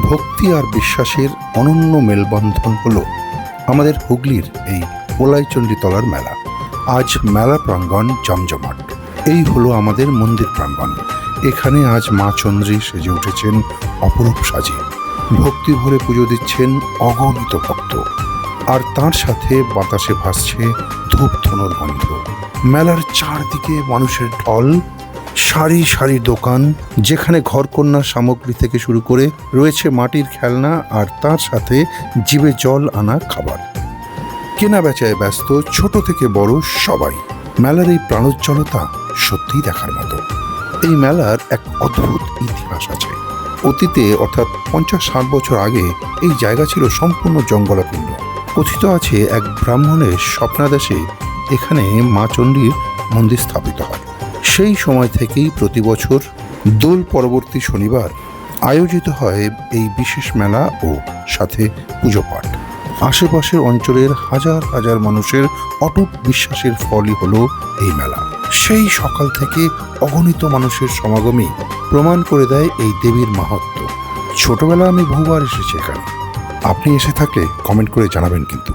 ভক্তি আর বিশ্বাসের অনন্য মেলবন্ধন হলো আমাদের হুগলির এই ওলাইচণ্ডীতলার মেলা। আজ মেলা প্রাঙ্গণ জমজমাট। এই হলো আমাদের মন্দির প্রাঙ্গণ। এখানে আজ মা চন্দ্রী সেজে উঠেছেন অপরূপ সাজে। ভক্তি ভরে পুজো দিচ্ছেন অগণিত ভক্ত, আর তার সাথে বাতাসে ভাসছে ধূপ ধুনোর গন্ধ। মেলার চারদিকে মানুষের ঢল, সারি সারি দোকান, যেখানে ঘরকন্যার সামগ্রী থেকে শুরু করে রয়েছে মাটির খেলনা, আর তার সাথে জিভে জল আনা খাবার। কেনা বেচায় ব্যস্ত ছোট থেকে বড় সবাই। মেলার এই প্রাণোজ্জ্বলতা সত্যিই দেখার মতো। এই মেলার এক অদ্ভুত ইতিহাস আছে। অতীতে অর্থাৎ 50-60 বছর আগে এই জায়গা ছিল সম্পূর্ণ জঙ্গলাপূর্ণ। কথিত আছে এক ব্রাহ্মণের স্বপ্নাদেশে এখানে মা চণ্ডীর মন্দির স্থাপিত হয়। সেই সময় থেকেই প্রতি বছর দোল পরবর্তী শনিবার আয়োজিত হয় এই বিশেষ মেলা ও সাথে পুজো পাঠ। আশেপাশের অঞ্চলের হাজার হাজার মানুষের অটুট বিশ্বাসের ফলই হলো এই মেলা। সেই সকাল থেকে অগণিত মানুষের সমাগমে প্রমাণ করে দেয় এই দেবীর মাহাত্ম্য। ছোটবেলা আমি বহুবার এসেছি এখানে। আপনি এসে থাকলে কমেন্ট করে জানাবেন কিন্তু।